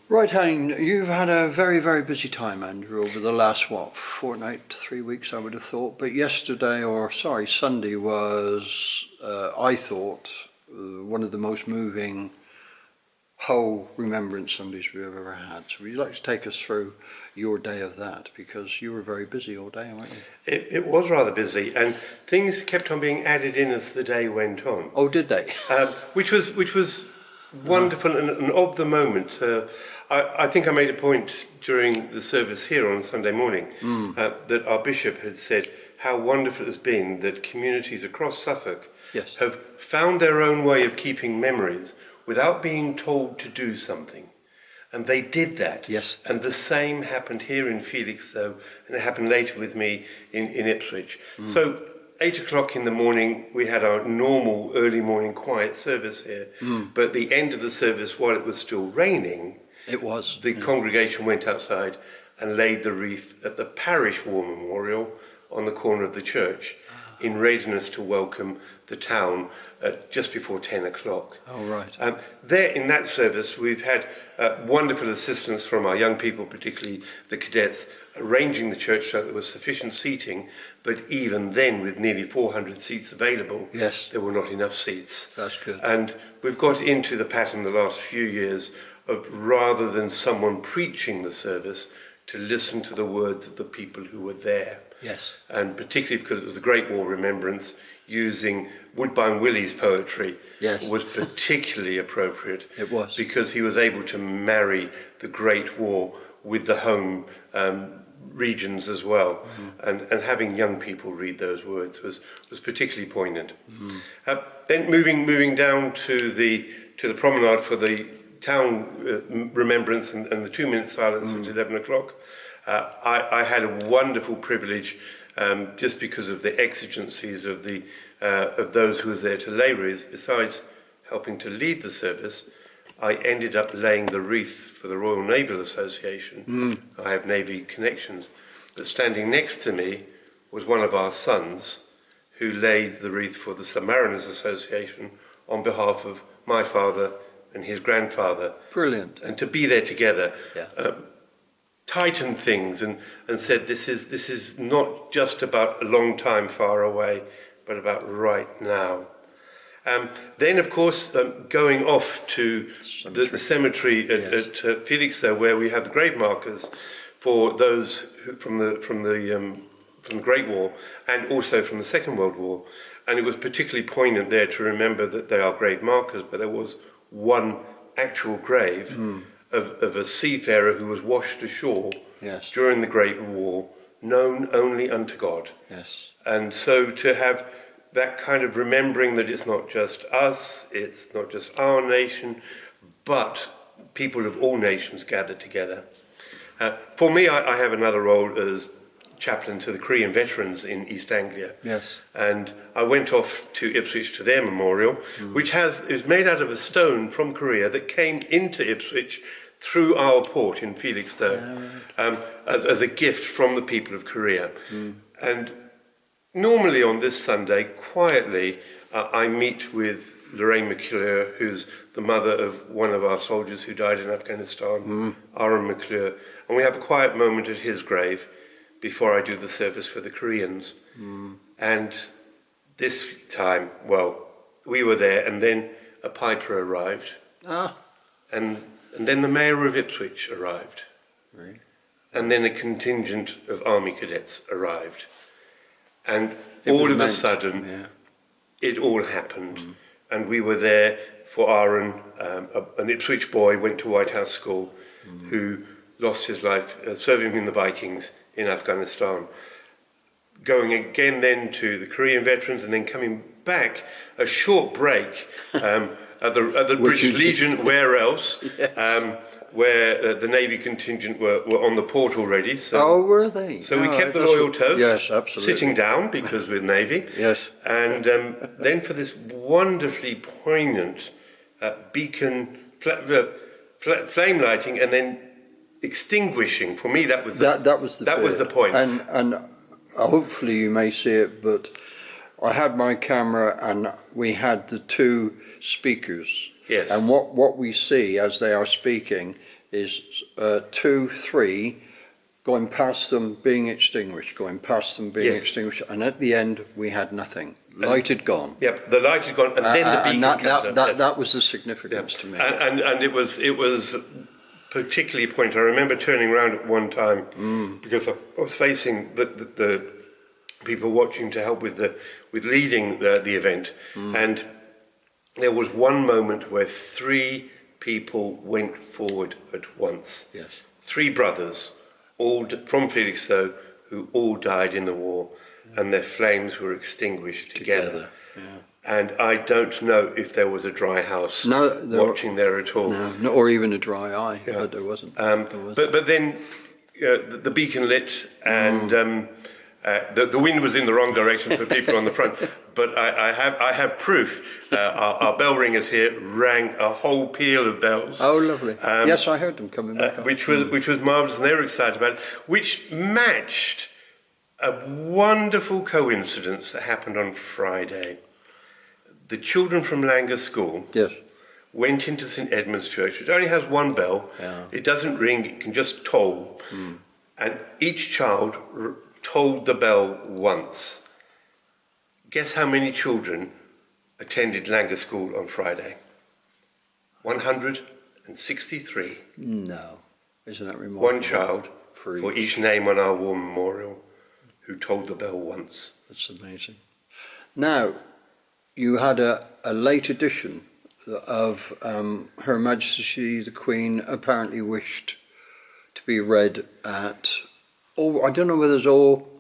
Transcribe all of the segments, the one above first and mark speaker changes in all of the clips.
Speaker 1: Right, Hein, you've had a very, very busy time, Andrew, over the last, fortnight to 3 weeks, I would have thought. But Sunday was, I thought, one of the most moving whole Remembrance Sundays we've ever had. So would you like to take us through your day of that? Because you were very busy all day, weren't you?
Speaker 2: It was rather busy, and things kept on being added in as the day went on.
Speaker 1: Oh, did they?
Speaker 2: Which was wonderful and of the moment. I think I made a point during the service here on Sunday morning that our bishop had said how wonderful it has been that communities across Suffolk have found their own way of keeping memories without being told to do something. And they did that.
Speaker 1: Yes.
Speaker 2: And the same happened here in Felixstowe, and it happened later with me in Ipswich. So 8 o'clock in the morning, we had our normal early morning quiet service here. But at the end of the service, while it was still raining, the congregation went outside and laid the wreath at the parish war memorial on the corner of the church in readiness to welcome the town just before 10 o'clock.
Speaker 1: Oh, right.
Speaker 2: There in that service, we've had wonderful assistance from our young people, particularly the cadets, arranging the church so there was sufficient seating, but even then, with nearly 400 seats available, there were not enough seats.
Speaker 1: That's good.
Speaker 2: And we've got into the pattern the last few years of, rather than someone preaching the service, to listen to the words of the people who were there.
Speaker 1: Yes.
Speaker 2: And particularly because it was the Great War Remembrance, using Woodbine Willie's poetry was particularly appropriate.
Speaker 1: It was.
Speaker 2: Because he was able to marry the Great War with the home regions as well. And having young people read those words was particularly poignant. Then moving down to the promenade for the town remembrance and the 2-minute silence at 11 o'clock. I had a wonderful privilege, just because of the exigencies of those who were there to lay wreaths. Besides helping to lead the service, I ended up laying the wreath for the Royal Naval Association. I have Navy connections. But standing next to me was one of our sons who laid the wreath for the Submariners Association on behalf of my father and his grandfather.
Speaker 1: Brilliant.
Speaker 2: And to be there together tightened things and said this is not just about a long time far away, but about right now. Then, of course, going off to the cemetery at Felixstowe, where we have the grave markers for those from the Great War and also from the Second World War. And it was particularly poignant there to remember that they are grave markers, but there was one actual grave of a seafarer who was washed ashore during the Great War, known only unto God.
Speaker 1: Yes.
Speaker 2: And so to have that kind of remembering that it's not just us, it's not just our nation, but people of all nations gathered together. For me, I have another role as chaplain to the Korean veterans in East Anglia.
Speaker 1: Yes.
Speaker 2: And I went off to Ipswich to their memorial, which is made out of a stone from Korea that came into Ipswich through our port in Felixstowe as a gift from the people of Korea. And normally on this Sunday, quietly, I meet with Lorraine McClure, who's the mother of one of our soldiers who died in Afghanistan, Aaron McClure, and we have a quiet moment at his grave before I do the service for the Koreans. And this time, we were there, and then a piper arrived. And then the mayor of Ipswich arrived.
Speaker 1: Really?
Speaker 2: And then a contingent of army cadets arrived. And all of a sudden, it all happened. And we were there for Aaron, an Ipswich boy, went to White House School, who lost his life serving in the Vikings in Afghanistan. Going again then to the Korean veterans, and then coming back, a short break at the British Legion, where else? Where the Navy contingent were on the port already. So,
Speaker 1: were they?
Speaker 2: So we kept the loyal toast.
Speaker 1: Yes, absolutely.
Speaker 2: Sitting down, because we're Navy.
Speaker 1: Yes.
Speaker 2: And then for this wonderfully poignant beacon flame lighting, and then extinguishing. For me, that was the point.
Speaker 1: And hopefully you may see it, but I had my camera and we had the two speakers.
Speaker 2: Yes.
Speaker 1: And what we see as they are speaking is 2, 3, going past them being extinguished, going past them being
Speaker 2: Yes.
Speaker 1: extinguished, and at the end we had nothing. Light had gone.
Speaker 2: Yep, the light had gone, and then the beacon
Speaker 1: and
Speaker 2: comes up. Yes.
Speaker 1: that was the significance to me.
Speaker 2: And it was particularly poignant. I remember turning around at one time because I was facing the people watching to help with leading the event, and there was one moment where 3 people went forward at once.
Speaker 1: Yes.
Speaker 2: 3 brothers, all from Felixstowe, who all died in the war, and their flames were extinguished together.
Speaker 1: Yeah.
Speaker 2: And I don't know if there was a dry house watching there at all.
Speaker 1: No, or even a dry eye, but there wasn't.
Speaker 2: But then the beacon lit, and the wind was in the wrong direction for people on the front. But I have proof. Our bell ringers here rang a whole peal of bells.
Speaker 1: Oh, lovely. Yes, I heard them coming back up.
Speaker 2: Which was marvellous, and they were excited about it, which matched a wonderful coincidence that happened on Friday. The children from Langer School went into St Edmund's Church. It only has one bell. Yeah. It doesn't ring, it can just toll. And each child tolled the bell once. Guess how many children attended Langer School on Friday? 163.
Speaker 1: No. Isn't that remarkable?
Speaker 2: One child for each name on our war memorial who tolled the bell once.
Speaker 1: That's amazing. Now, you had a late edition of Her Majesty the Queen apparently wished to be read at all. I don't know whether it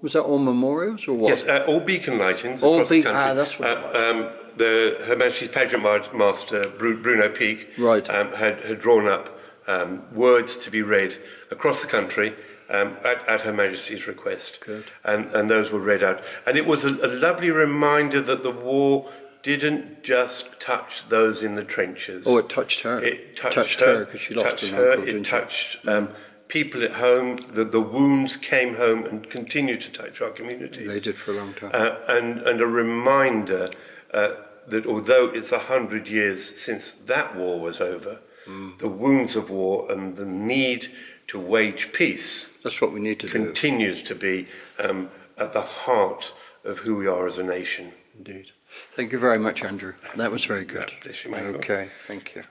Speaker 1: was that all memorials or what?
Speaker 2: Yes, all beacon lightings across the country.
Speaker 1: That's what it was.
Speaker 2: Her Majesty's pageant master Bruno Peake had drawn up words to be read across the country at Her Majesty's request.
Speaker 1: Good.
Speaker 2: And those were read out. And it was a lovely reminder that the war didn't just touch those in the trenches.
Speaker 1: Oh, it touched her.
Speaker 2: It touched her because
Speaker 1: she lost her uncle, didn't
Speaker 2: it touched people at home. The wounds came home and continue to touch our communities.
Speaker 1: They did for a long time.
Speaker 2: And a reminder that although it's 100 years since that war was over, the wounds of war and the need to wage peace,
Speaker 1: that's what we need to
Speaker 2: continues to be at the heart of who we are as a nation.
Speaker 1: Indeed. Thank you very much, Andrew. That was very good.
Speaker 2: Bless you, Michael.
Speaker 1: Okay, thank you.